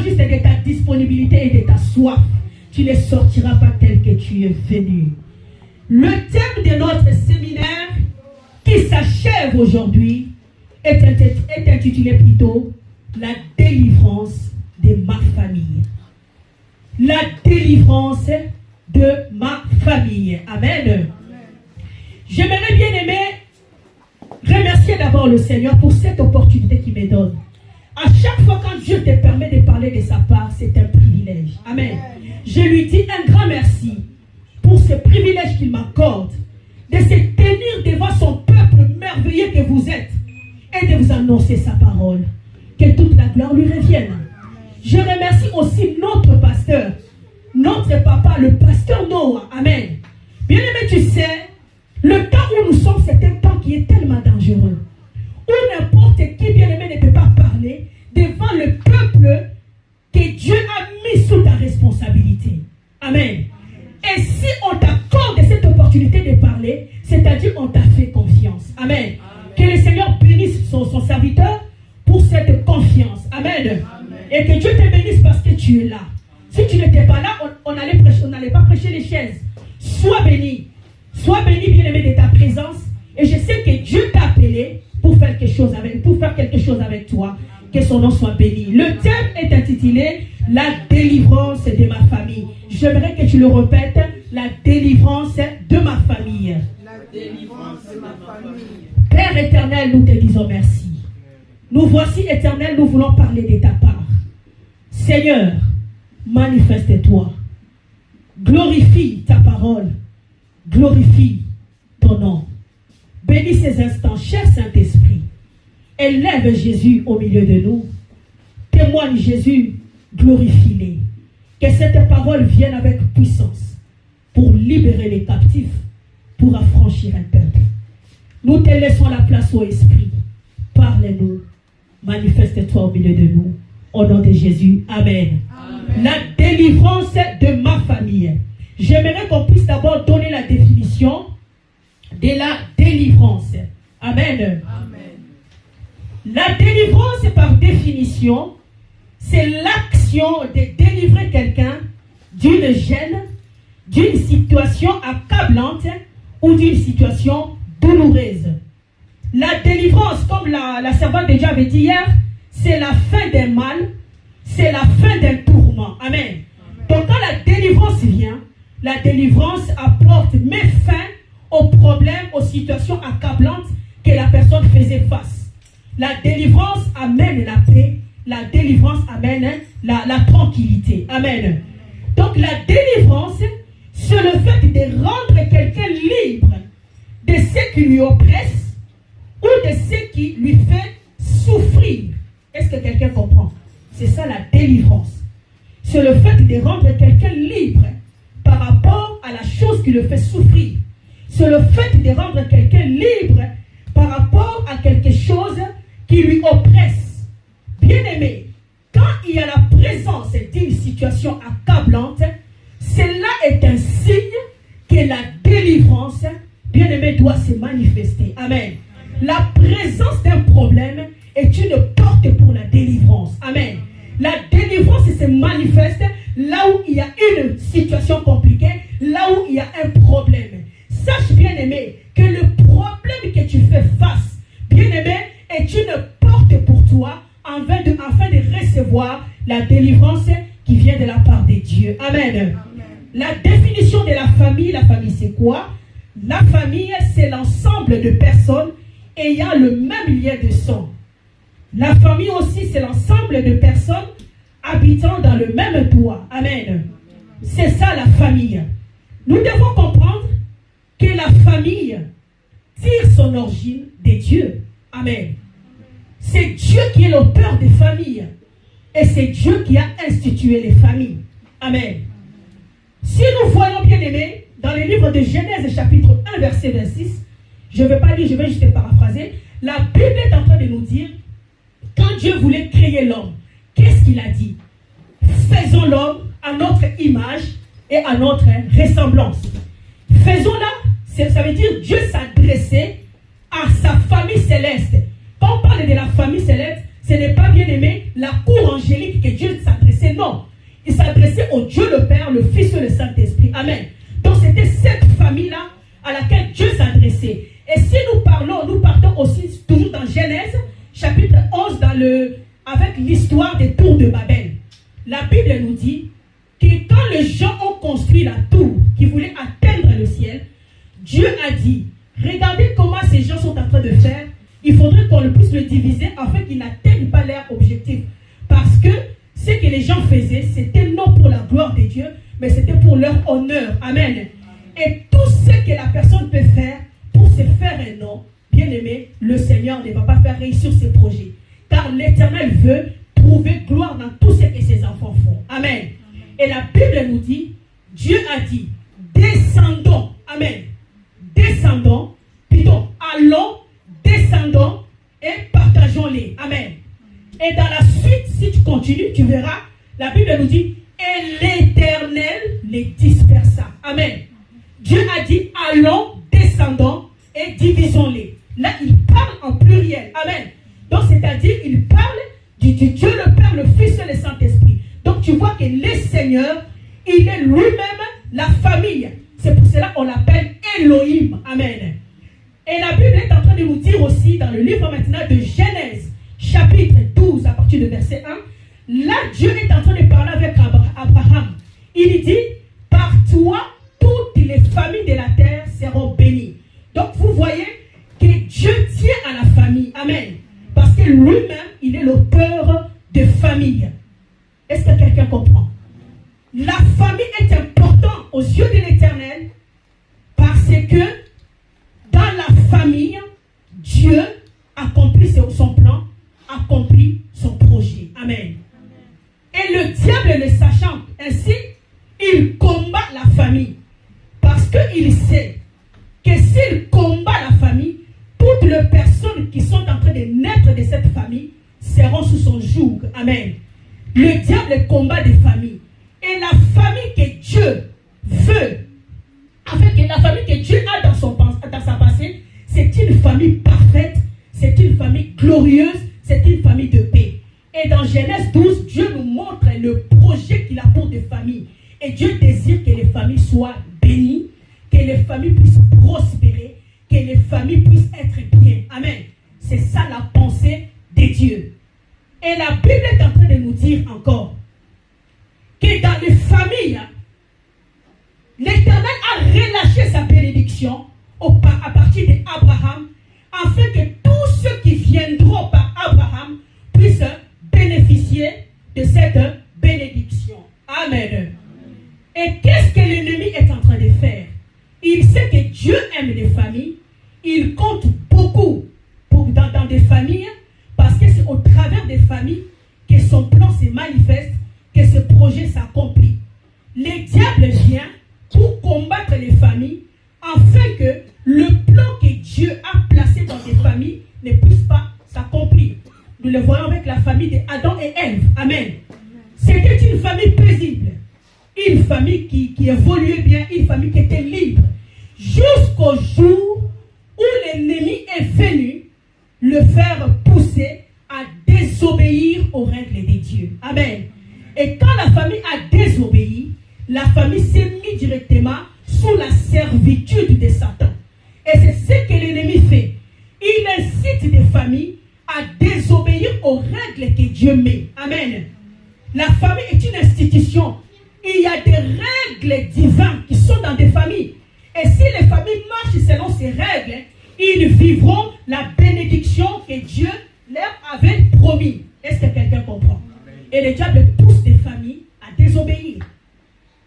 juste de ta disponibilité et de ta soif, tu ne sortiras pas tel que tu es venu. Le thème de notre séminaire qui s'achève aujourd'hui est intitulé plutôt la délivrance de ma famille. La délivrance de ma famille. Amen. J'aimerais bien aimer remercier d'abord le Seigneur pour cette opportunité qu'il me donne. À chaque fois quand Dieu te permet de parler de sa part, c'est un privilège. Amen. Je lui dis un grand merci pour ce privilège qu'il m'accorde de se tenir devant son peuple merveilleux que vous êtes et de vous annoncer sa parole. Que toute la gloire lui revienne. Je remercie aussi notre pasteur, notre papa, le pasteur Noah. Amen. Bien aimé, tu sais, le temps où nous sommes, c'est un temps qui est tellement dangereux. Où n'importe qui, bien aimé, ne peut pas parler devant le peuple que Dieu a mis sous ta responsabilité. Amen. Et si on t'accorde cette opportunité de parler, c'est-à-dire on t'a fait confiance. Amen. Que le Seigneur bénisse son serviteur pour cette confiance. Amen. Amen. Et que Dieu te bénisse parce que tu es là. Si tu n'étais pas là, on n'allait pas prêcher les chaises. Sois béni. Sois béni, bien-aimé, de ta présence. Et je sais que Dieu t'a appelé pour faire quelque chose avec toi. Que son nom soit béni. Le thème est intitulé la délivrance de ma famille. J'aimerais que tu le répètes. La délivrance de ma famille. La délivrance de ma famille. Père éternel, nous te disons merci. Nous voici, éternel, nous voulons parler de ta part. Seigneur, manifeste-toi. Glorifie ta parole. Glorifie ton nom. Bénis ces instants, cher Saint-Esprit. Élève Jésus au milieu de nous. Témoigne Jésus, glorifie-les. Que cette parole vienne avec puissance pour libérer les captifs, pour affranchir un peuple. Nous te laissons la place au Esprit. Parle-nous. Manifeste-toi au milieu de nous. Au nom de Jésus. Amen. Amen. La délivrance de ma famille. J'aimerais qu'on puisse d'abord donner la définition de la délivrance. Amen. Amen. La délivrance, par définition, c'est l'action de délivrer quelqu'un d'une gêne, d'une situation accablante ou d'une situation douloureuse. La délivrance, comme la servante déjà avait dit hier, c'est la fin d'un mal, c'est la fin d'un tourment. Amen. Donc quand la délivrance vient, la délivrance apporte, met fin aux problèmes, aux situations accablantes que la personne faisait face. La délivrance amène la paix, la délivrance amène la tranquillité. Amen. Donc la délivrance, c'est le fait de rendre quelqu'un libre de ce qui lui oppresse ou de ce qui lui fait souffrir. Est-ce que quelqu'un comprend? C'est ça la délivrance. C'est le fait de rendre quelqu'un libre par rapport à la chose qui le fait souffrir. C'est le fait de rendre quelqu'un libre par rapport à quelque chose qui lui oppresse. Bien-aimé, quand il y a la présence d'une situation accablante, cela est un signe que la délivrance, bien-aimé, doit se manifester. Amen. La présence d'un problème est une porte pour la délivrance. Amen. La délivrance se manifeste là où il y a une situation compliquée, là où il y a un problème. Sache, bien-aimé, que le problème que tu fais face, bien-aimé, est une porte pour toi afin de recevoir la délivrance qui vient de la part de Dieu. Amen. Amen. La définition de la famille c'est quoi? La famille, c'est l'ensemble de personnes ayant le même lien de sang. La famille aussi, c'est l'ensemble de personnes habitant dans le même toit. Amen. C'est ça la famille. Nous devons comprendre que la famille tire son origine de Dieu. Amen. C'est Dieu qui est l'auteur des familles. Et c'est Dieu qui a institué les familles. Amen. Si nous voyons, bien aimés, dans le livre de Genèse chapitre 1 verset 26, je ne vais pas lire, je vais juste paraphraser. La Bible est en train de nous dire, quand Dieu voulait créer l'homme, qu'est-ce qu'il a dit? Faisons l'homme à notre image et à notre ressemblance. Faisons-la, ça veut dire Dieu s'adressait à sa famille céleste. Quand on parle de la famille céleste, Ce n'est pas, bien aimé, la cour angélique que Dieu s'adressait, non. Il s'adressait au Dieu le Père, le Fils et le Saint-Esprit. Amen. Donc c'était cette famille-là à laquelle Dieu s'adressait. Et si nous partons aussi toujours dans Genèse, chapitre 11, avec l'histoire des tours de Babel. La Bible nous dit que quand les gens ont construit la tour qui voulait atteindre le ciel, Dieu a dit, regardez comment ces gens sont en train de faire. Il faudrait qu'on puisse le diviser afin qu'ils n'atteignent pas leur objectif. Parce que ce que les gens faisaient, c'était non pour la gloire de Dieu, mais c'était pour leur honneur. Amen. Et tout ce que la personne peut faire pour se faire un nom, bien aimé, le Seigneur ne va pas faire réussir ses projets. Car l'Éternel veut trouver gloire dans tout ce que ses enfants font. Amen. Et la Bible nous dit, Dieu a dit, descendons. Amen. Descendons, plutôt, allons, descendons et partageons-les. Amen. Et dans la suite, si tu continues, tu verras, la Bible nous dit, et l'Éternel les dispersa. Amen. Dieu a dit, allons, descendons et divisons-les. Là, il parle en pluriel. Amen. Donc, c'est-à-dire, il parle du Dieu le Père, le Fils et le Saint-Esprit. Donc, tu vois que le Seigneur, il est lui-même la famille. C'est pour cela qu'on l'appelle Elohim. Amen. Et la Bible est en train de nous dire aussi, dans le livre maintenant de Genèse, chapitre 12, à partir de verset 1, là, Dieu est en train de parler avec Abraham. Il dit, par toi, toutes les familles de la terre seront bénies. Donc, vous voyez que Dieu tient à la famille. Amen. Parce que lui-même, il est l'auteur de famille. Est-ce que quelqu'un comprend? La famille est importante aux yeux de l'Éternel parce que dans la famille, Dieu accomplit son plan, accomplit son projet. Amen. Et le diable, le sachant ainsi, il combat la famille parce qu'il sait que s'il combat la famille, toutes les personnes qui sont en train de naître de cette famille seront sous son joug. Amen. Le diable combat des familles. Et la famille que Dieu veut, afin que la famille que Dieu a dans sa passé, c'est une famille parfaite, c'est une famille glorieuse, c'est une famille de paix. Et dans Genèse 12, Dieu nous montre le projet qu'il a pour des familles. Et Dieu désire que les familles soient bénies, que les familles puissent prospérer, que les familles puissent être bien. Amen. C'est ça la pensée de Dieu. Et la Bible est en train de nous dire encore que dans les familles, l'Éternel a relâché sa bénédiction à partir d'Abraham, afin que tous ceux qui viendront par Abraham puissent bénéficier de cette bénédiction. Amen. Et qu'est-ce que l'ennemi est en train de faire? Il sait que Dieu aime les familles. Il compte beaucoup dans des familles parce que c'est au travers des familles que son plan se manifeste, que ce projet s'accomplit. Le diable vient pour combattre les familles afin que le plan que Dieu a placé dans des familles ne puisse pas s'accomplir. Nous le voyons avec la famille d'Adam et Ève. Amen. C'était une famille paisible, une famille qui évoluait bien, une famille qui était libre, jusqu'au jour où l'ennemi est venu le faire pousser à désobéir aux règles de Dieu. Amen. Et quand la famille a désobéi, la famille s'est mise directement sous la servitude de Satan. Et c'est ce que l'ennemi fait. Il incite des familles à désobéir aux règles que Dieu met. Amen. La famille est une institution. Il y a des règles divines qui sont dans des familles. Et si les familles marchent selon ces règles, ils vivront la bénédiction que Dieu leur avait promis. Est-ce que quelqu'un comprend? Et le diable pousse des familles à désobéir.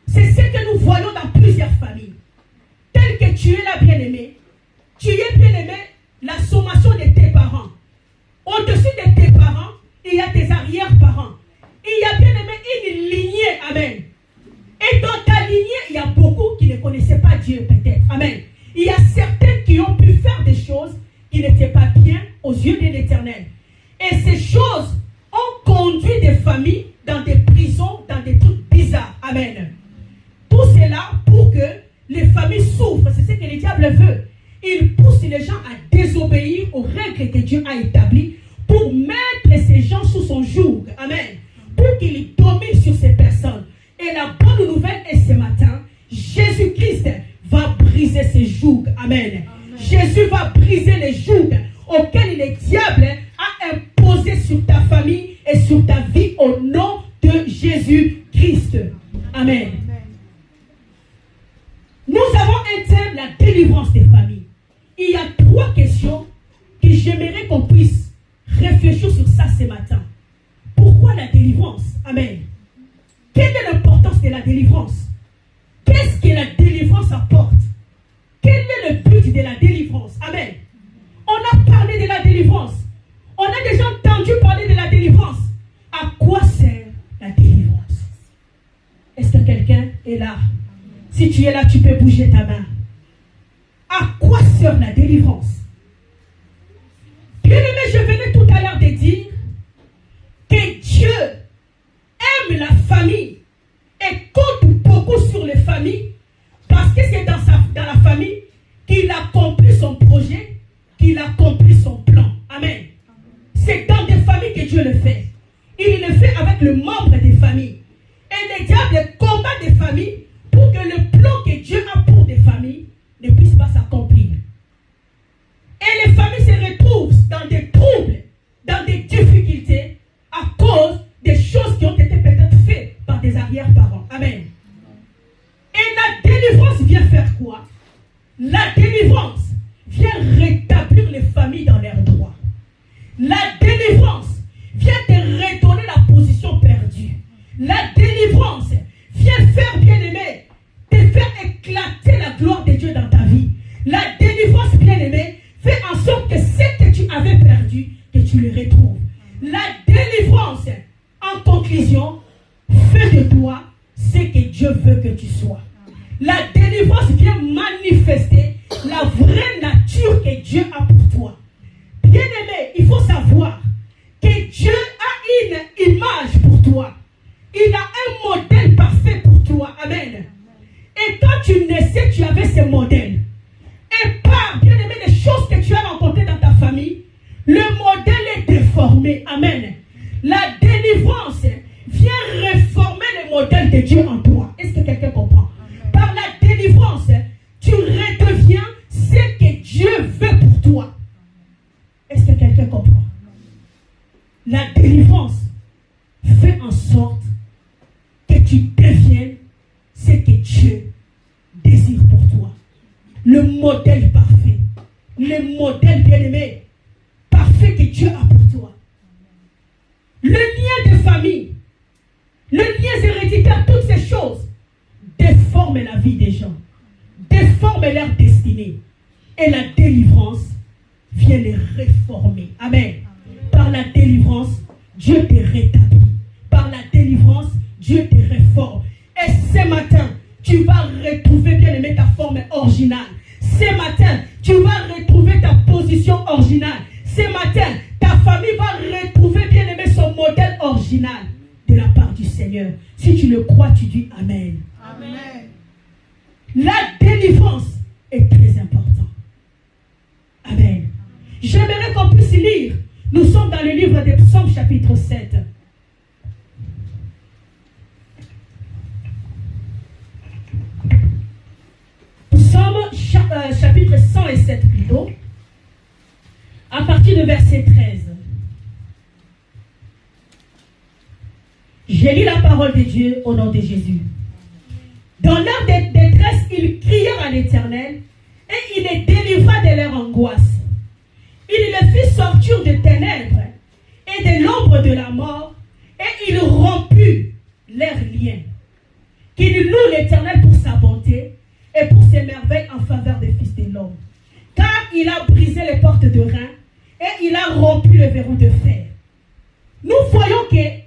C'est ce que nous voyons dans plusieurs familles. Tel que tu es là, bien-aimé, tu es bien-aimé, la sommation de tes parents. Au-dessus de tes parents, il y a tes arrière-parents. Il y a bien-aimé une lignée. Amen. Et dans ta lignée, il y a beaucoup qui ne connaissaient pas Dieu, peut-être. Amen. Il y a certains qui ont pu faire des choses qui n'étaient pas bien aux yeux de l'Éternel. Et ces choses ont conduit des familles dans des prisons, dans des trucs bizarres. Amen. Tout cela pour que les familles souffrent. C'est ce que le diable veut. Il pousse les gens à désobéir aux règles que Dieu a établies pour mettre ces gens pour qu'il domine sur ces personnes. Et la bonne nouvelle est ce matin, Jésus-Christ va briser ces jougs. Amen. Jésus va briser les jougs auxquels le diable a imposé sur ta famille et sur ta vie au nom de Jésus-Christ. Amen. Nous avons un thème, la délivrance des familles. Il y a 3 questions que j'aimerais qu'on puisse réfléchir sur ça ce matin. Pourquoi la délivrance? Amen. Quelle est l'importance de la délivrance? Qu'est-ce que la délivrance apporte? Quel est le but de la délivrance? Amen. On a parlé de la délivrance. On a déjà entendu parler de la délivrance. À quoi sert la délivrance? Est-ce que quelqu'un est là? Si tu es là, tu peux bouger ta main. À quoi sert la délivrance? Bien-aimé, je venais tout à l'heure de dire que Dieu aime la famille et compte beaucoup sur les familles parce que c'est dans la famille qu'il accomplit son projet, qu'il accomplit son plan. Amen. C'est dans des familles que Dieu le fait. Il le fait avec le membre des familles. Et le diable combat des familles pour que le plan que Dieu a pour des familles ne puisse pas s'accomplir. Et les familles se retrouvent dans des troubles, dans des difficultés à cause des choses qui ont été peut-être faites par des arrière-parents. Amen. Et la délivrance vient faire quoi? La délivrance vient rétablir les familles dans leurs droits. La délivrance vient te redonner la position perdue. La délivrance vient faire, bien-aimé, te faire éclater la gloire de Dieu dans ta vie. La délivrance, bien-aimé, fait en sorte que ce que tu avais perdu, que tu le retrouves. La délivrance, en conclusion, fait de toi ce que Dieu veut que tu sois. La délivrance vient manifester la vraie nature que Dieu a pour toi. Bien-aimé, il faut savoir que Dieu a une image pour toi. Il a un modèle parfait pour toi. Amen. Et quand tu naissais, tu avais ce modèle. Et par, bien-aimé, les choses que tu as rencontrées dans ta famille, le modèle est déformé. Amen. La délivrance vient réformer le modèle de Dieu en toi. Est-ce que quelqu'un comprend? Par la délivrance, tu redeviens ce que Dieu veut pour toi. Est-ce que quelqu'un comprend? La délivrance fait en sorte que tu deviennes ce que Dieu désire pour toi. Le modèle parfait. Le modèle bien-aimé parfait que Dieu a pour toi. Le lien de famille, le lien héréditaire, toutes ces choses déforment la vie des gens, déforment leur destinée. Et la délivrance vient les réformer. Amen. Par la délivrance, Dieu te rétablit. Par la délivrance, Dieu te réforme. Et ce matin, tu vas retrouver, bien aimé, ta forme originale. Ce matin, tu vas retrouver ta position originale. Ce matin, ta famille va retrouver, bien aimé, son modèle original de la part du Seigneur. Si tu le crois, tu dis Amen. Amen. La délivrance est très importante. Amen. J'aimerais qu'on puisse lire. Nous sommes dans le livre des Psaumes, chapitre 7. Psaume chapitre 107 plutôt, à partir de verset 13. J'ai lu la parole de Dieu au nom de Jésus. Dans leur détresse, ils crièrent à l'Éternel et il les délivra de leur angoisse. Il les fit sortir de ténèbres et de l'ombre de la mort et il romput leurs liens. Qu'il loue l'Éternel pour sa bonté et pour ses merveilles en faveur des fils de l'homme. Car il a brisé les portes de rein et il a rompu le verrou de fer. Nous voyons que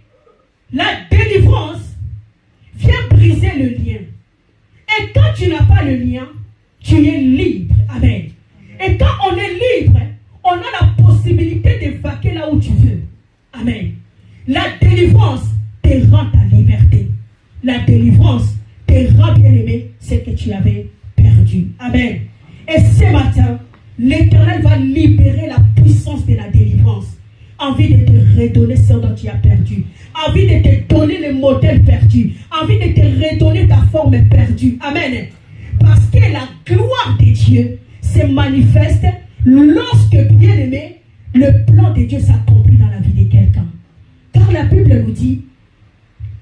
la délivrance vient briser le lien. Et quand tu n'as pas le lien, tu es libre. Amen. Et quand on est libre, on a la possibilité de vaquer là où tu veux. Amen. La délivrance te rend ta liberté. La délivrance te rend, bien aimé, ce que tu avais perdu. Amen. Et ce matin, l'Éternel va libérer la puissance de la délivrance. envie de te redonner ce dont tu as perdu, envie de te donner le modèle perdu, envie de te redonner ta forme perdue. Amen. Parce que la gloire de Dieu se manifeste lorsque, bien aimé, le plan de Dieu s'accomplit dans la vie de quelqu'un. Car la Bible nous dit,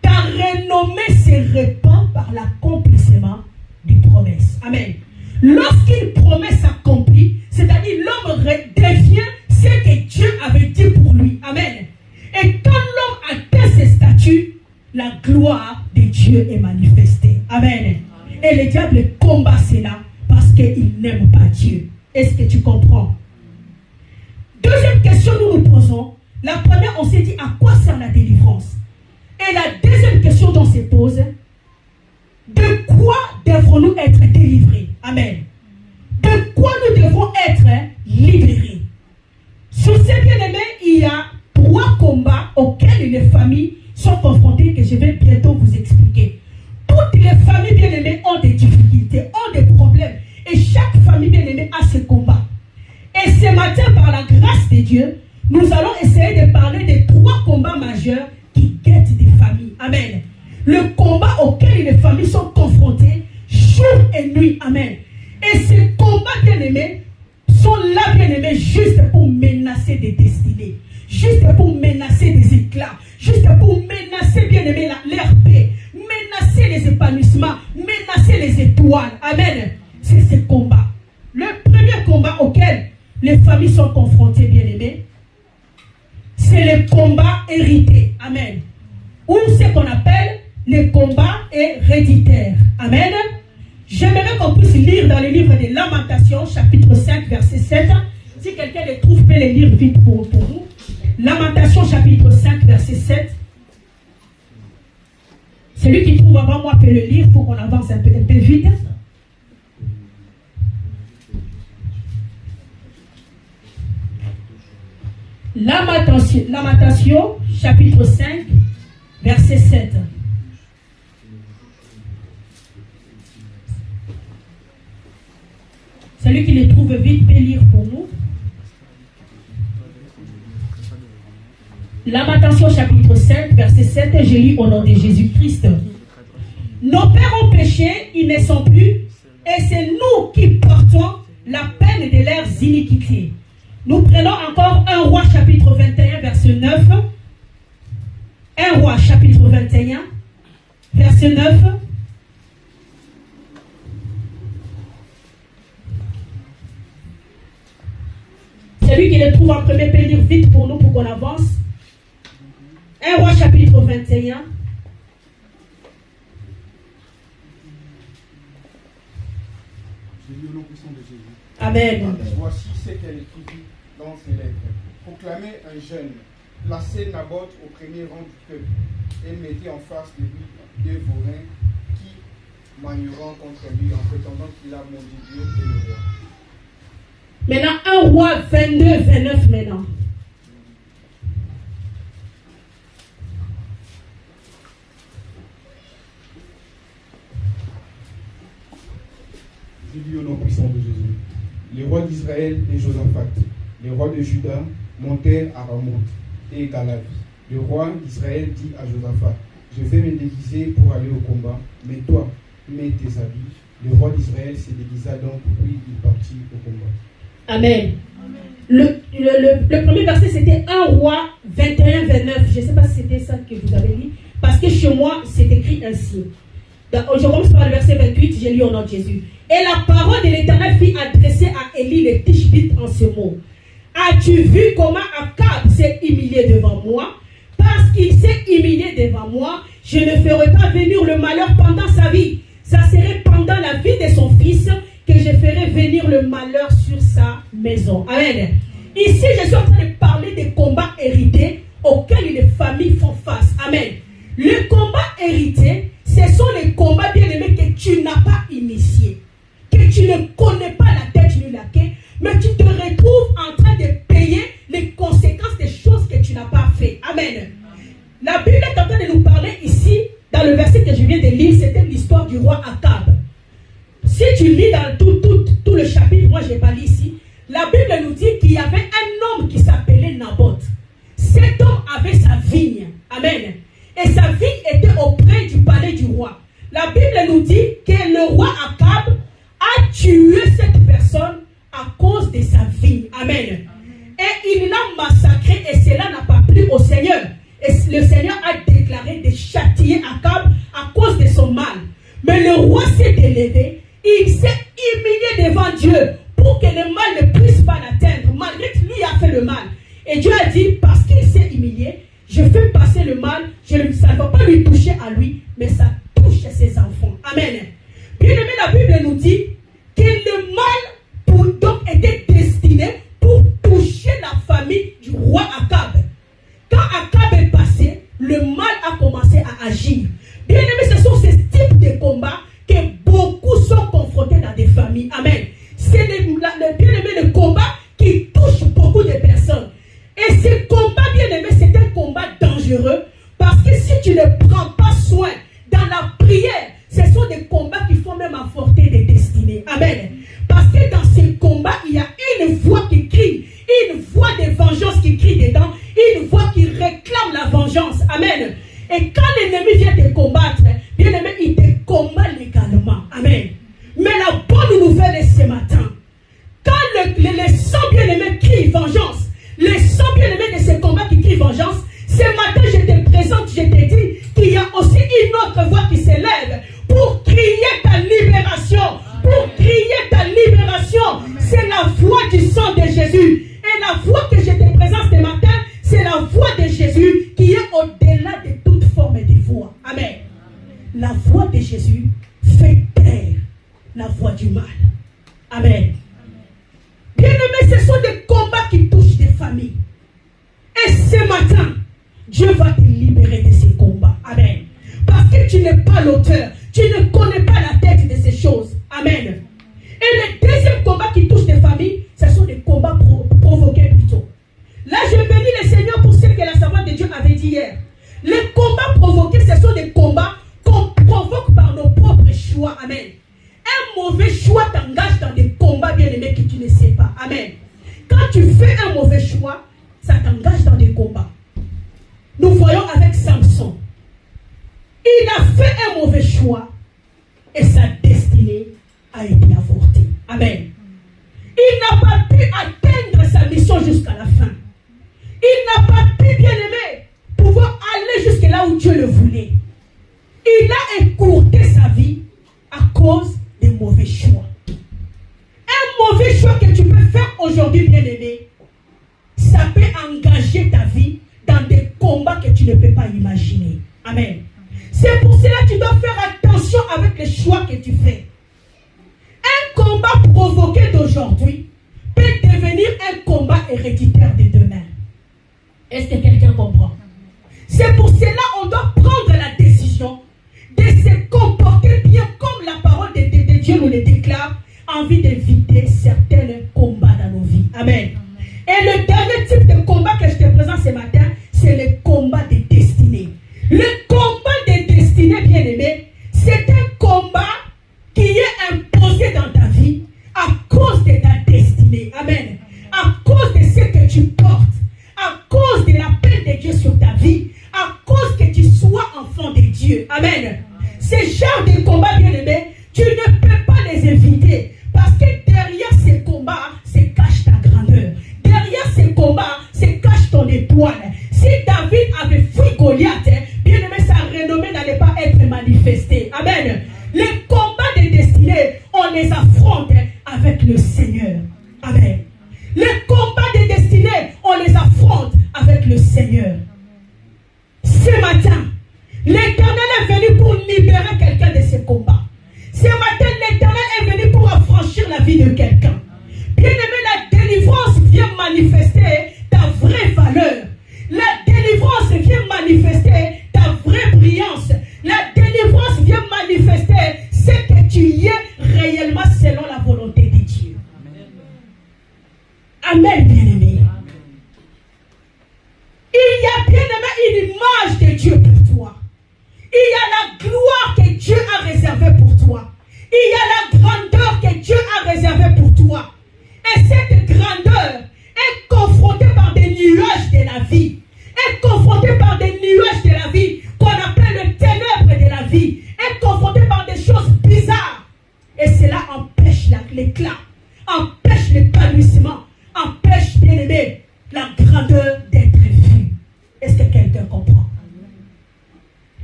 ta renommée se répand par l'accomplissement des promesses. Amen. Lorsqu'une promesse s'accomplit, c'est-à-dire l'homme devient ce que Dieu avait dit pour lui. Amen. Et quand l'homme atteint ce statut, la gloire de Dieu est manifestée. Amen. Et le diable combat cela parce qu'il n'aime pas Dieu. Est-ce que tu comprends? Deuxième question nous nous posons. La première, on s'est dit à quoi sert la délivrance? Et la deuxième question dont on se pose, de quoi devrons-nous être délivrés? Amen. De quoi nous devons être libérés? Sur ces bien-aimés, il y a 3 combats auxquels les familles sont confrontées que je vais bientôt vous expliquer. Toutes les familles bien-aimées ont des difficultés, ont des problèmes. Et chaque famille bien-aimée a ses combats. Et ce matin, par la grâce de Dieu, nous allons essayer de parler des 3 combats majeurs qui guettent des familles. Amen. Le combat auquel les familles sont confrontées jour et nuit. Amen. Et ces combats bien-aimés sont là, bien-aimés, juste pour menacer des destinées, juste pour menacer des éclats, juste pour menacer, bien-aimés, leur paix, menacer les épanouissements, menacer les étoiles. Amen. C'est ce combat. Le premier combat auquel les familles sont confrontées, bien-aimés, c'est le combat hérité. Amen. Ou ce qu'on appelle le combat héréditaire. Amen. J'aimerais qu'on puisse lire dans le livre de Lamentations, chapitre 5, verset 7. Si quelqu'un les trouve, peut les lire vite pour nous. Lamentations, chapitre 5, verset 7. Celui qui trouve avant moi peut le lire pour qu'on avance un peu vite. Lamentation, chapitre 5, verset 7. Celui qui les trouve vite peut lire pour nous. Lamentation, chapitre 5, verset 7, je lis au nom de Jésus-Christ. Nos pères ont péché, ils ne sont plus, et c'est nous qui portons la peine de leurs iniquités. Nous prenons encore 1 Roi chapitre 21, verset 9. 1 Roi chapitre 21, verset 9. Celui qui le trouve en premier peut lire vite pour nous pour qu'on avance. 1 Roi chapitre 21. Amen. Voici ce qu'elle écrit dans ses lettres. Proclamez un jeûne, placez Naboth au premier rang du peuple et mettez en face de lui 2 vaurins qui manieront contre lui en prétendant qu'il a maudit Dieu et le roi. Maintenant, 1 Roi 22, 29 maintenant. Je dis au nom puissant de Jésus. Les rois d'Israël et Josaphat, les rois de Juda montèrent à Ramoth et Galad. Le roi d'Israël dit à Josaphat, je vais me déguiser pour aller au combat, mais toi, mets tes habits. Le roi d'Israël se déguisa donc, puis il partit au combat. Amen. Le premier verset, c'était 1 Roi 21, 29. Je ne sais pas si c'était ça que vous avez lu, parce que chez moi, c'est écrit ainsi. Je commence par le verset 28, je lis au nom de Jésus. Et la parole de l'Éternel fut adressée à Élie le Tishbite en ce mot. As-tu vu comment Akab s'est humilié devant moi? Parce qu'il s'est humilié devant moi, je ne ferai pas venir le malheur pendant sa vie. Ça serait pendant la vie de son fils que je ferai venir le malheur sur sa maison. Amen. Ici, je suis en train de parler des combats hérités auxquels les familles font face. Amen. Le combat hérité, ce sont les combats bien-aimés que tu n'as pas initiés, que tu ne connais pas la tête ni la queue, mais tu te retrouves en train de payer les conséquences des choses que tu n'as pas fait. Amen. La Bible est en train de nous parler ici, dans le verset que je viens de lire, c'était l'histoire du roi Akab. Si tu lis dans tout le chapitre, moi je n'ai pas lu ici, la Bible nous dit qu'il y avait un homme qui s'appelait Naboth. Amen. Et sa vie était auprès du palais du roi. La Bible nous dit que le roi Akab a tué cette personne à cause de sa vie. Amen. Et il l'a massacré et cela n'a pas plu au Seigneur. Et le Seigneur a déclaré de châtier Akab à cause de son mal. Mais le roi s'est élevé, il s'est humilié devant Dieu pour que le mal ne puisse pas l'atteindre, malgré que lui a fait le mal. Et Dieu a dit, parce qu'il s'est humilié, je fais passer le mal, ça ne va pas lui toucher à lui, mais ça touche à ses enfants. Amen. Bien aimé, la Bible nous dit que le mal donc était destiné pour toucher la famille du roi Akab. Quand Akab est passé, le mal a commencé à agir. Bien aimé, ce sont ces types de combats que beaucoup sont confrontés dans des familles. Amen. C'est le combat qui touche beaucoup de personnes. Et ce combat, bien aimé, c'est un combat dangereux parce que si tu ne prends pas soin dans la prière, ce sont des combats qui font même avorter des destinées. Amen. Parce que dans ces combats, il y a une voix qui crie, une voix de vengeance qui crie dedans, une voix qui réclame la vengeance. Amen. Et quand l'ennemi vient te combattre, bien aimé, il te combat légalement. Amen. Mais la bonne nouvelle est ce matin. Quand les sangs bien-aimés crient vengeance, les sangs bien-aimés de ce combat qui crient vengeance, ce matin je te présente, je te dis qu'il y a aussi une autre voix qui s'élève pour crier ta libération. Pour crier ta libération. C'est la voix du sang de Jésus. Et la voix que je te présente ce matin, c'est la voix de Jésus qui est au-delà de toute forme de voix. Amen. La voix de Jésus fait taire la voix du mal. Amen. Bien-aimés, ce sont des combats qui touchent des familles. Et ce matin, Dieu va te libérer de ces combats. Amen. Parce que tu n'es pas l'auteur. Tu ne connais pas la tête de ces choses. Amen. Et le deuxième combat qui touche des familles, ce sont des combats provoqués plutôt. Là, je bénis le Seigneur pour ce que la servante de Dieu avait dit hier. Les combats provoqués, ce sont des combats qu'on provoque par nos propres choix. Amen. Un mauvais choix t'engage dans des combats bien-aimés que tu ne sais pas. Amen. Quand tu fais un mauvais choix, ça t'engage dans des combats. Nous voyons avec Samson. Il a fait un mauvais choix et sa destinée a été avortée. Amen. Il n'a pas pu atteindre sa mission jusqu'à la fin. Il n'a pas pu, bien-aimé, pouvoir aller jusque là où Dieu le voulait. Il a écourté sa vie à cause des mauvais choix. Un mauvais choix que tu peux faire aujourd'hui, bien-aimé, ça peut engager ta vie dans des combats que tu ne peux pas imaginer. Amen. C'est pour cela que tu dois faire attention avec les choix que tu fais. Un combat provoqué d'aujourd'hui peut devenir un combat héréditaire de demain. Est-ce que quelqu'un comprend? C'est pour cela qu'on doit prendre la décision de se comporter bien comme la parole de Dieu nous le déclare, en vue d'éviter certains combats dans nos vies. Amen. Et le dernier type de combat que je te présente ce matin, c'est le combat des destinées. Le combat des destinées, bien-aimé, c'est un combat qui est imposé dans ta vie à cause de ta destinée. Amen. À cause de ce que tu portes, à cause de l'appel de Dieu sur ta vie, à cause que tu sois enfant de Dieu. Amen. Ces genres de combats, bien-aimés, tu ne peux pas les éviter parce que derrière ces combats se cache ta grandeur. Derrière ces combats se cache ton étoile. Si David avait fui Goliath, bien-aimé, sa renommée n'allait pas être manifestée. Amen. Les combats des destinées, on les affronte avec le Seigneur. Amen. Les combats des destinées, on les affronte avec le Seigneur. Ce matin, l'Éternel est venu pour libérer quelqu'un de ces combats. Ce matin, l'Éternel est venu pour affranchir la vie de quelqu'un. Bien-aimé, la délivrance vient manifester ta vraie valeur. La délivrance vient manifester ta vraie brillance. La délivrance vient manifester ce que tu es réellement selon la volonté de Dieu. Amen, bien-aimé. Il y a, bien-aimé, une image de Dieu pour toi. Il y a la gloire que Dieu a réservée pour toi. Il y a la grandeur que Dieu a réservée pour toi. Et cette grandeur est confrontée par des nuages de la vie. Est confrontée par des nuages de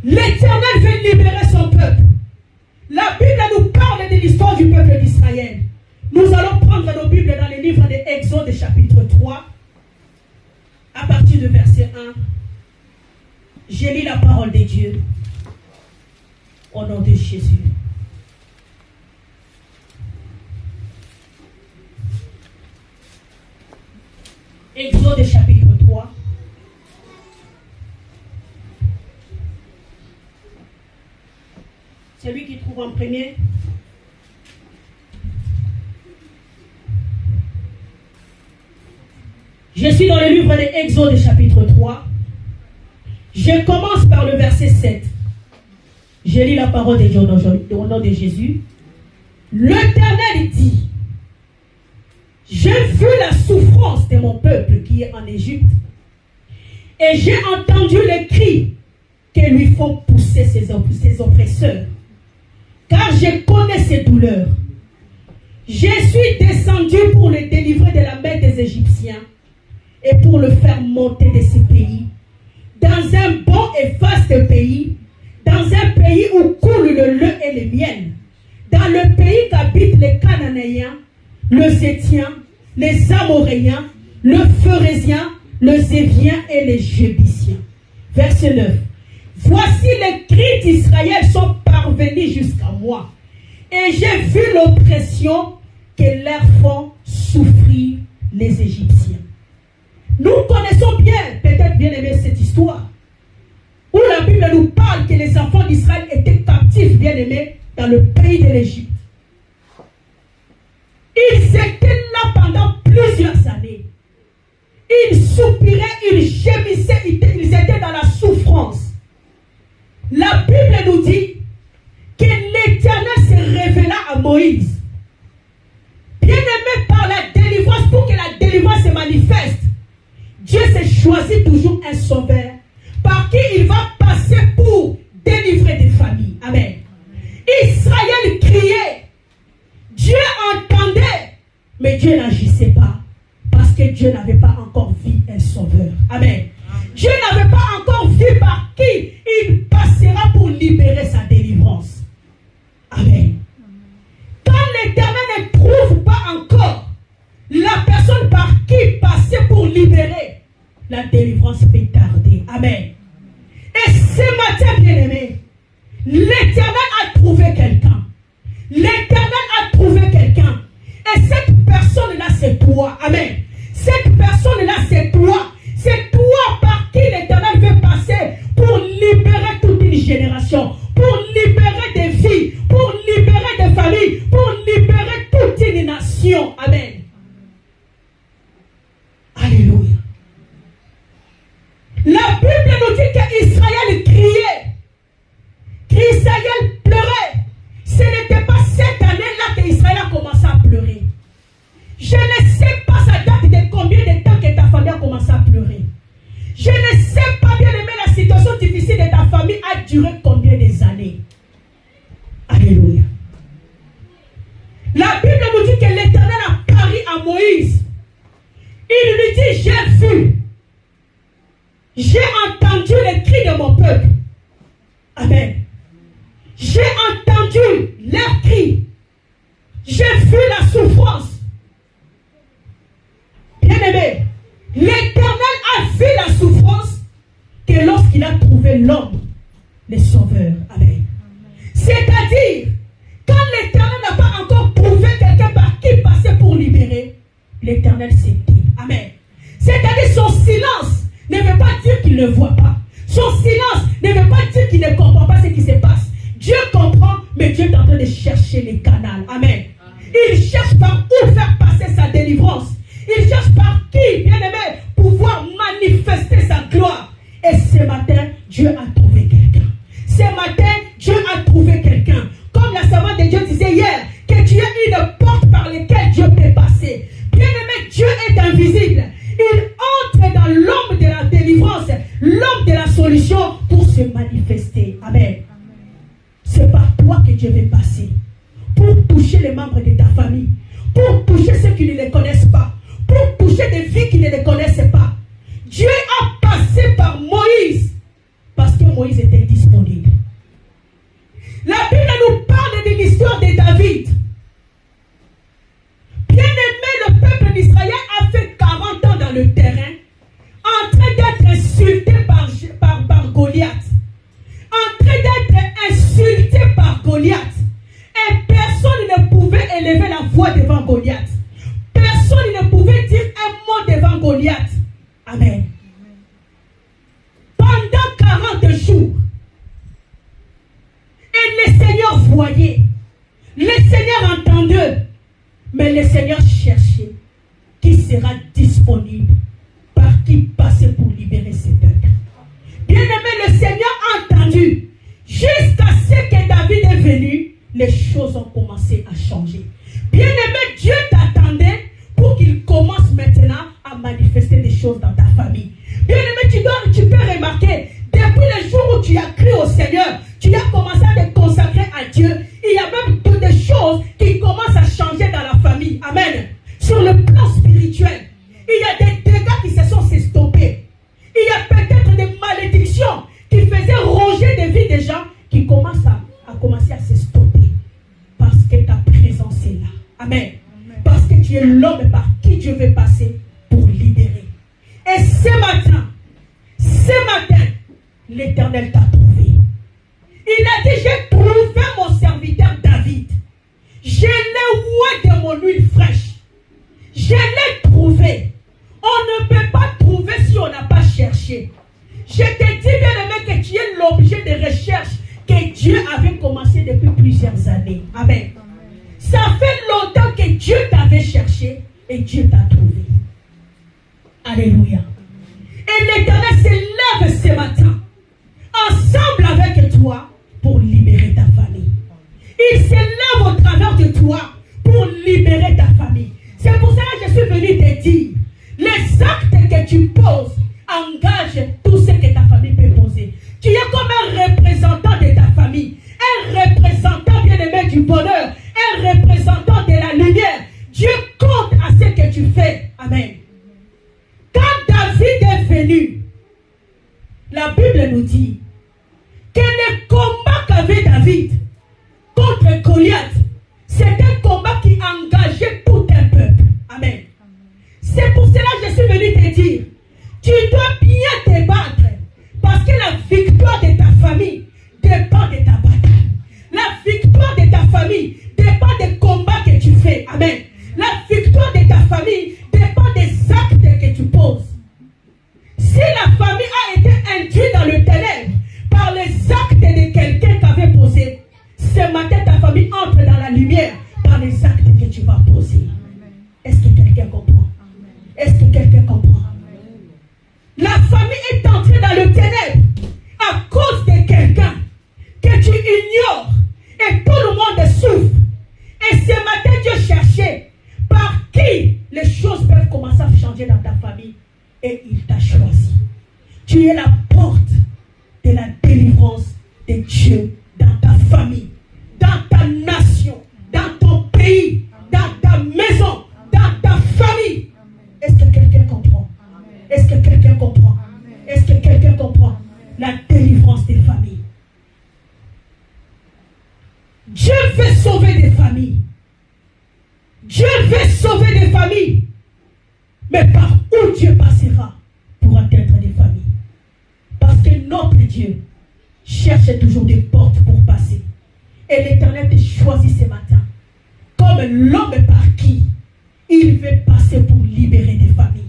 L'Éternel veut libérer son peuple. La Bible nous parle de l'histoire du peuple d'Israël. Nous allons prendre nos Bibles dans le livre de Exode chapitre 3, à partir du verset 1. J'ai lu la parole de Dieu au nom de Jésus. Exode chapitre 3. Celui qui trouve en premier. Je suis dans le livre de Exode chapitre 3. Je commence par le verset 7. Je lis la parole de Dieu au nom de Jésus. L'Éternel dit: j'ai vu la souffrance de mon peuple qui est en Égypte, et j'ai entendu les cris que lui font pousser ses oppresseurs, car je connais ses douleurs. Je suis descendu pour le délivrer de la main des Égyptiens et pour le faire monter de ce pays, dans un bon et vaste pays, dans un pays où coule le lait et le miel, dans le pays qu'habitent les Cananéens, les Hétiens, les Amoréens, les Phérésiens, les Éviens et les Jébusiens. Verset 9. Voici les cris d'Israël sont parvenus jusqu'à moi, et j'ai vu l'oppression que leur font souffrir les Égyptiens. Nous connaissons bien, peut-être bien aimé, cette histoire, où la Bible nous parle que les enfants d'Israël étaient captifs, bien aimés, dans le pays de l'Égypte. Ils étaient là pendant plusieurs années. Ils soupiraient, ils gémissaient, ils étaient dans la souffrance. La Bible nous dit que l'Éternel se révéla à Moïse. Bien aimé, par la délivrance, pour que la délivrance se manifeste, Dieu s'est choisi toujours un sauveur par qui il va passer pour délivrer des familles. Amen. Israël criait, Dieu entendait, mais Dieu n'agissait pas parce que Dieu n'avait pas encore vu un sauveur. Amen. Dieu n'avait pas encore vu par qui il passera pour libérer sa délivrance. Amen. Quand l'Éternel ne trouve pas encore la personne par qui passer pour libérer, la délivrance peut tarder. Amen. Et ce matin, bien-aimé, l'Éternel a trouvé quelqu'un. L'Éternel a trouvé quelqu'un. Et cette personne-là, c'est toi. Amen. Cette personne-là, c'est toi. C'est toi par qui l'Éternel veut passer pour libérer toute une génération, pour libérer des vies, pour libérer des familles, pour libérer toute une nation. Amen. Alléluia. La Bible nous dit qu'Israël criait, qu'Israël pleurait. Ce n'était pas cette année-là qu'Israël a commencé à pleurer. Je ne sais pas sa date de combien de temps que ta famille a commencé à pleurer. Je ne sais pas, bien aimé, la situation difficile de ta famille a duré combien des années. Alléluia. La Bible nous dit que l'Éternel a parlé à Moïse. Il lui dit, j'ai vu, j'ai entendu les cris de mon peuple. Amen. J'ai entendu leurs cris. J'ai vu la souffrance. Bien-aimé, l'Éternel a vu la souffrance que lorsqu'il a trouvé l'homme, le sauveur. Amen. C'est-à-dire, quand l'Éternel n'a pas encore trouvé quelqu'un par qui passer pour libérer, l'Éternel s'est dit. Amen. C'est-à-dire, son silence ne veut pas dire qu'il ne voit pas. Son silence ne veut pas dire qu'il ne comprend pas ce qui se passe. Dieu comprend, mais Dieu est en train de chercher les canaux. Amen. Il cherche par où faire passer sa délivrance. Il cherche par qui, bien aimé, pouvoir manifester sa gloire. Et ce matin, Dieu a trouvé quelqu'un. Ce matin, Dieu a trouvé quelqu'un. Comme la servante de Dieu disait hier, que Dieu est une porte par laquelle Dieu peut passer. Bien aimé, Dieu est invisible. Il entre dans l'homme de la délivrance, l'homme de la solution pour se manifester. Amen. C'est par toi que Dieu veut passer. Pour toucher les membres de ta famille. Pour toucher ceux qui ne les connaissent pas. Pour toucher des vies qui ne les connaissaient pas. Dieu a passé par Moïse. Parce que Moïse était disponible. que David est venu, les choses ont commencé à changer. Bien-aimé, Dieu t'attendait pour qu'il commence maintenant à manifester des choses dans ta famille. Bien-aimé, tu peux remarquer, depuis le jour où tu as cru au Seigneur, tu as commencé à te consacrer à Dieu, il y a même des choses qui commencent à changer dans la famille. Amen. Sur le plan spirituel, il y a des dégâts qui se sont estompés. Il y a peut-être des malédictions qui faisaient ronger des vies des gens qui commencent à commencer à s'estopper. Parce que ta présence est là. Amen. Parce que tu es l'homme par qui Dieu veut passer pour libérer. Et ce matin, l'Éternel t'a trouvé. Il a dit, j'ai trouvé mon serviteur David. Je l'ai oué de mon huile fraîche. Je l'ai trouvé. On ne peut pas trouver si on n'a pas cherché. Je te dis, bien-aimé, que tu es l'objet de recherche que Dieu avait commencé depuis plusieurs années. Amen. Ça fait longtemps que Dieu t'avait cherché et Dieu t'a trouvé. Alléluia. Et l'Éternel se lève ce matin, ensemble avec toi, pour libérer ta famille. Il se lève au travers de toi pour libérer ta famille. C'est pour ça que je suis venu te dire, les actes que tu poses engagent tout ce que ta famille peut poser. Tu es comme un représentant de ta famille, un représentant bien-aimé du bonheur, un représentant de la lumière. Dieu compte à ce que tu fais. Amen. Quand David est venu, la Bible nous dit que le combat qu'avait David contre Goliath, c'est un combat qui engageait tout un peuple. Amen. C'est pour cela que je suis venu te dire, tu dois bien te battre, parce que la victoire de ta famille dépend de ta bataille. La victoire de ta famille dépend des combats que tu fais. Amen. La victoire de ta famille dépend des actes que tu poses. Si la famille a été induite dans le ténèbre par les actes de quelqu'un qui avait posé, ce matin ta famille entre dans la lumière par les actes que tu vas poser. Est-ce que quelqu'un comprend? Est-ce que quelqu'un comprend? La famille est entrée dans le ténèbre à cause de quelqu'un que tu ignores et tout le monde souffre. Et ce matin Dieu cherchait par qui les choses peuvent commencer à changer dans ta famille. Et il t'a choisi. Tu es la porte de la délivrance de Dieu dans ta famille, dans ta nation, dans ton pays, dans ta maison, dans ta famille. Est-ce que quelqu'un comprend? Est-ce que quelqu'un comprend? Est-ce que quelqu'un comprend la délivrance des familles? Dieu veut sauver des familles. Dieu veut sauver des familles. Mais par où Dieu passera pour atteindre des familles? Parce que notre Dieu cherche toujours des portes pour passer. Et l'Éternel te choisit ce matin comme l'homme par qui il veut passer pour libérer des familles.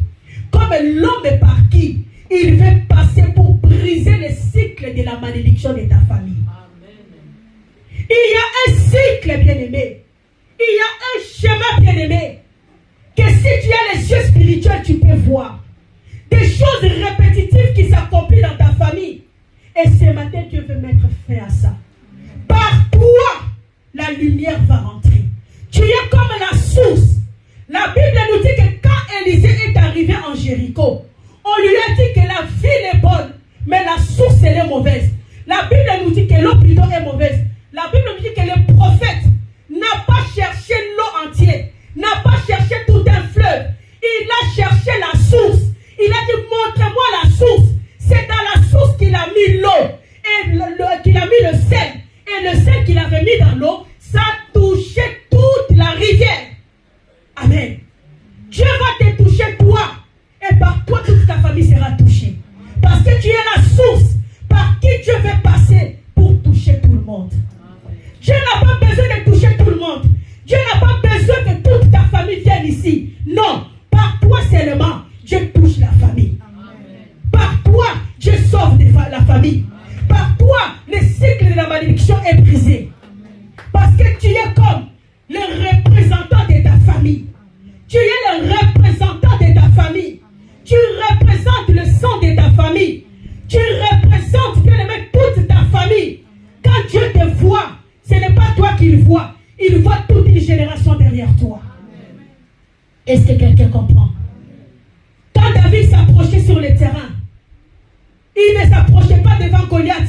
Comme l'homme par qui il veut passer pour briser le cycle de la malédiction de ta famille. Amen. Il y a un cycle, bien-aimé. Il y a un schéma, bien-aimé, que si tu as les yeux spirituels, tu peux voir des choses répétitives qui s'accomplissent dans ta famille. Et ce matin, Dieu veut mettre fin à ça. Par toi, la lumière va rentrer. Tu es comme la source. La Bible nous dit que quand Élisée est arrivé en Jéricho, on lui a dit que la ville est bonne, mais la source elle est mauvaise. La Bible nous dit que l'eau plutôt est mauvaise. La Bible nous dit que le prophète n'a pas cherché l'eau entière, n'a pas cherché tout un fleuve. Il a cherché la source. Il a dit, montre-moi la source. C'est dans la source qu'il a mis l'eau. Et qu'il a mis le sel. Et le sel qu'il avait mis dans l'eau, ça a touché toute la rivière. Amen. Dieu va te toucher toi. Et par toi, toute ta famille sera touchée. Parce que tu es la source par qui Dieu veut passer pour toucher tout le monde. Dieu n'a pas besoin de toucher tout le monde. Dieu n'a pas besoin que toute ta famille vienne ici. Non. Par toi seulement, Dieu touche la famille. Amen. Par toi, Dieu sauve la famille. Amen. Par toi, le cycle de la malédiction est brisé. Amen. Parce qu'il voit. Il voit toute une génération derrière toi. Est-ce que quelqu'un comprend? Quand David s'approchait sur le terrain, il ne s'approchait pas devant Goliath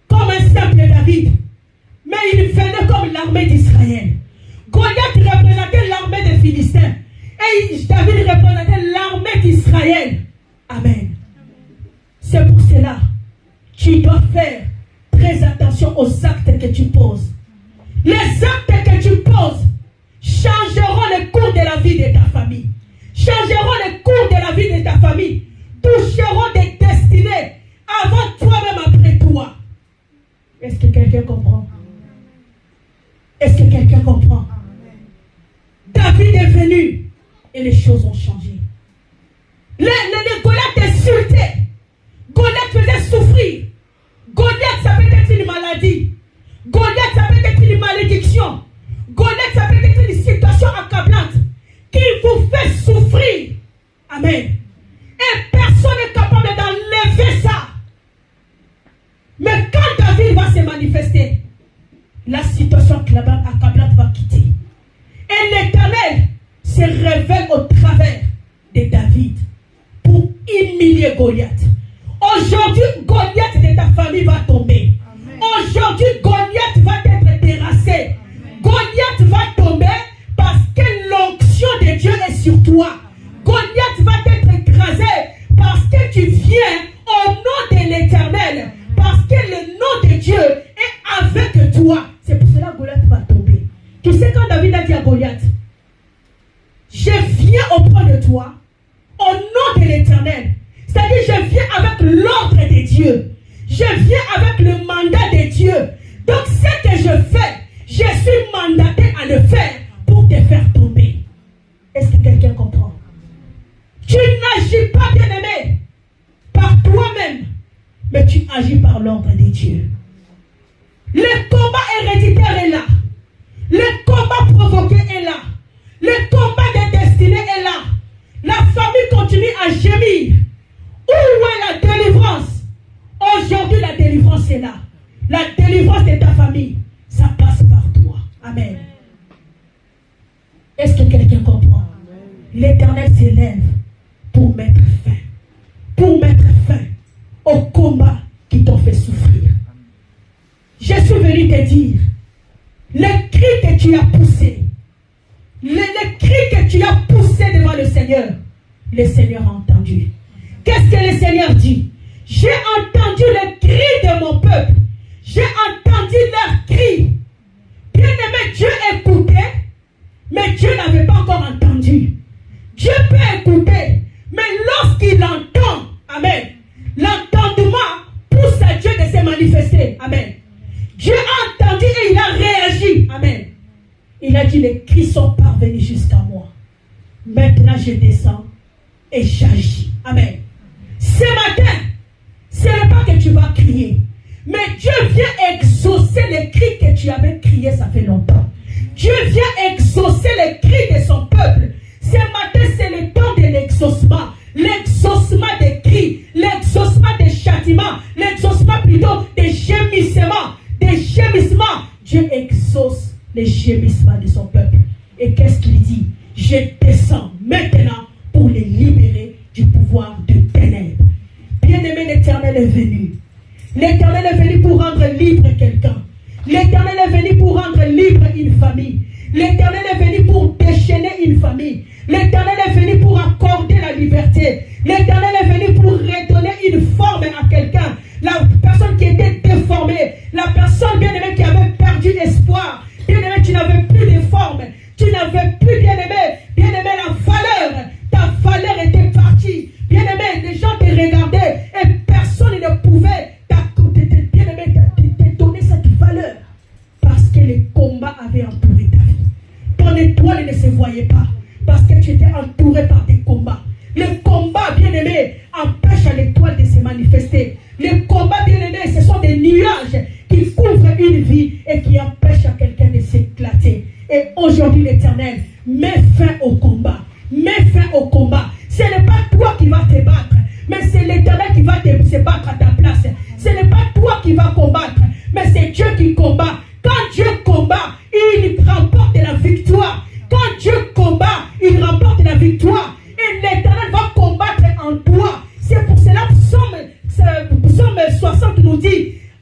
comme un simple David, mais il venait comme l'armée d'Israël. Goliath représentait l'armée des Philistins et David représentait l'armée d'Israël. Amen. C'est pour cela que tu dois faire très attention aux actes que tu poses. Les actes que tu poses changeront le cours de la vie de ta famille, changeront le cours de la vie de ta famille, toucheront des destinées avant toi-même, après toi. Est-ce que quelqu'un comprend? Est-ce que quelqu'un comprend? David est venu et les choses ont changé. Les Goliath insultaient. Goliath faisait souffrir. Goliath, ça peut être une maladie. Goliath, ça peut être une malédiction. Goliath, ça peut être une situation accablante qui vous fait souffrir. Amen. Et personne n'est capable d'enlever ça. Mais quand David va se manifester, la situation accablante va quitter. Et l'Éternel se révèle au travers de David pour humilier Goliath. Aujourd'hui, Goliath de ta famille va tomber. Aujourd'hui, Goliath va être terrassé. Goliath va tomber parce que l'onction de Dieu est sur toi. Goliath va être écrasé parce que tu viens au nom de l'Éternel. Parce que le nom de Dieu est avec toi. C'est pour cela que Goliath va tomber. Tu sais quand David a dit à Goliath, je viens auprès de toi au nom de l'Éternel. C'est-à-dire je viens avec l'ordre de Dieu. Je viens avec le mandat de Dieu. Donc ce que je fais, je suis mandaté à le faire pour te faire tomber. Est-ce que quelqu'un comprend? Tu n'agis pas, bien-aimé, par toi-même, mais tu agis par l'ordre de Dieu. Le combat héréditaire est là. Le combat provoqué est là. Le combat de destinée est là. La famille continue à gémir. Où est la délivrance? Aujourd'hui, la délivrance est là. La délivrance de ta famille, ça passe par toi. Amen. Est-ce que quelqu'un comprend? L'Éternel s'élève pour mettre fin. Pour mettre fin au combat qui t'ont fait souffrir. Je suis venu te dire, le cri que tu as poussé, le cri que tu as poussé devant le Seigneur a entendu. Qu'est-ce que le Seigneur dit? J'ai entendu le cri de mon peuple. J'ai entendu leur cri. Bien-aimé, Dieu écoutait, mais Dieu n'avait pas encore entendu. Dieu peut écouter, mais lorsqu'il entend, amen, l'entendement pousse à Dieu de se manifester. Amen. Dieu a entendu et il a réagi. Amen. Il a dit, les cris sont parvenus jusqu'à moi. Maintenant, je descends et j'agis. Amen. Ce matin, ce n'est pas que tu vas crier, mais Dieu vient exaucer les cris que tu avais criés, ça fait longtemps. Dieu vient exaucer les cris de son peuple. Ce matin, c'est le temps de l'exaucement. L'exaucement des cris, l'exaucement des châtiments, l'exaucement plutôt des gémissements. Des gémissements. Dieu exauce les gémissements de son peuple. Et qu'est-ce qu'il dit? Je descends maintenant pour les libérer du pouvoir de ténèbres. Bien-aimé, l'Éternel est venu. L'Éternel est venu pour rendre libre quelqu'un. L'Éternel est venu pour rendre libre une famille. L'Éternel est venu pour déchaîner une famille. L'Éternel est venu pour accorder la liberté. L'Éternel est venu pour redonner une forme à quelqu'un. La personne qui était déformée, la personne bien-aimée qui avait perdu espoir. Bien-aimé, tu n'avais plus de forme. Tu n'avais plus, bien-aimé, la valeur. Ta valeur était partie. Bien-aimé, les gens te regardaient et personne ne pouvait te donner cette valeur. Parce que le combat avait entouré ta vie. Ton étoile ne se voyait pas. Parce que tu étais entouré par des combats. Le combat, bien-aimé, empêche à l'étoile de se manifester. Le combat, bien-aimé, ce sont des nuages qui couvrent une vie et qui empêchent à quelqu'un de s'éclater. Et aujourd'hui, l'Éternel met fin au combat. Mets fin au combat. Ce n'est pas toi qui vas te battre, mais c'est l'Éternel qui va se battre à ta place. Ce n'est pas toi qui vas combattre, mais c'est Dieu qui combat. Quand Dieu combat,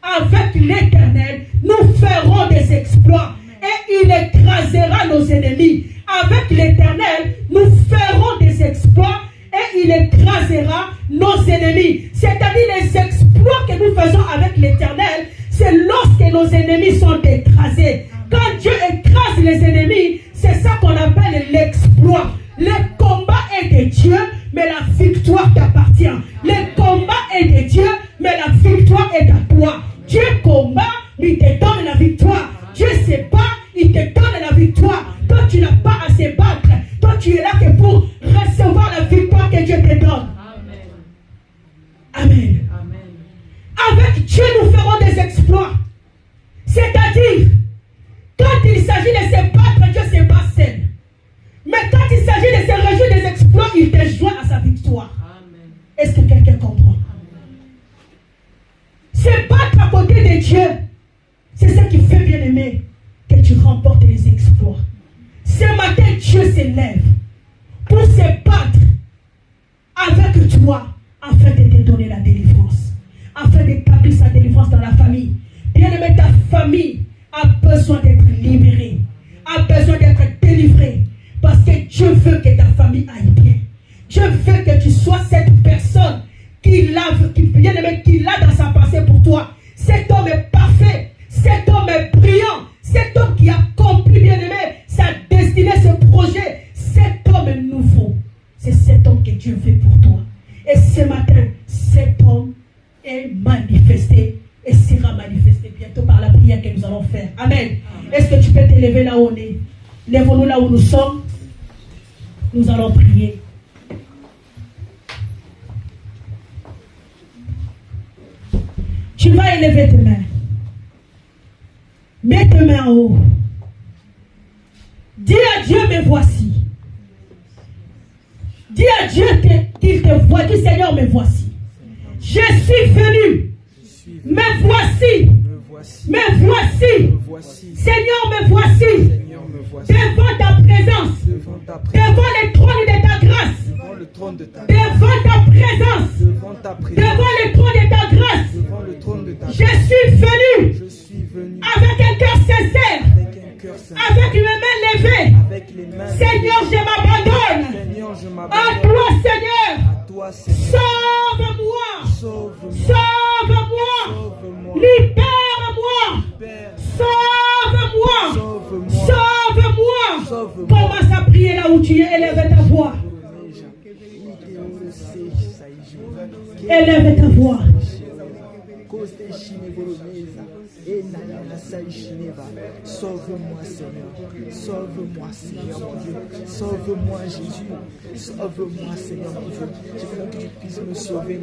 avec l'Éternel, nous ferons des exploits et il écrasera nos ennemis. Avec l'Éternel, nous ferons des exploits et il écrasera nos ennemis. C'est-à-dire les exploits que nous faisons avec l'Éternel, c'est lorsque nos ennemis sont écrasés. Quand Dieu écrase les ennemis, c'est ça qu'on appelle l'exploit. Le combat est de Dieu, mais la victoire t'appartient. Le combat est de Dieu, mais la victoire est à toi. Dieu combat, mais il te donne la victoire. Dieu se bat, il te donne la victoire. Toi, tu n'as pas à se battre. Toi, tu es là que pour recevoir la victoire que Dieu te donne. Amen. Amen. Avec Dieu, nous ferons des exploits. C'est-à-dire, quand il s'agit de se battre, Dieu se bat seul. Mais quand il s'agit de se réjouir des exploits, il te joint à sa victoire. Amen. Est-ce que quelqu'un comprend? Se battre à côté de Dieu, c'est ce qui fait, bien aimé, que tu remportes les exploits. Ce matin, Dieu s'élève pour se battre avec toi afin de te donner la délivrance, afin d'établir sa délivrance dans la famille. Bien aimé, ta famille a besoin d'être libérée, a besoin d'être délivrée, parce que Dieu veut que ta famille aille bien. Dieu veut que tu sois cette personne qu'il a dans sa pensée pour toi. Cet homme est parfait, cet homme est brillant, cet homme qui a accompli, bien aimé, sa destinée, ce projet. Cet homme est nouveau. C'est cet homme que Dieu veut pour toi. Et ce matin, cet homme est manifesté et sera manifesté bientôt par la prière que nous allons faire. Amen. Est-ce que tu peux t'élever là où on est? Lèvons-nous là où nous sommes. Nous allons prier. Tu vas élever tes mains. Mets tes mains en haut. Dis à Dieu, me voici. Dis à Dieu qu'il te voit. Dis, Seigneur, me voici. Je suis venu. Me voici. Me voici. Seigneur, me voici. Devant ta présence. Devant le trône de ta grâce. Devant ta présence. Devant le trône de ta grâce. Je suis venu. Avec un cœur sincère. Avec les mains levées. Seigneur, je m'abandonne. À toi, Seigneur. Sauve-moi. Sauve-moi. Libère-moi. Sauve-moi. Sauve-moi. Commence à prier là où tu es. Élève ta voix. Élève ta voix. Sauve-moi, Seigneur. Sauve-moi, Seigneur mon Dieu. Sauve-moi, Jésus. Sauve-moi, Seigneur mon Dieu. Je veux que tu puisses me sauver.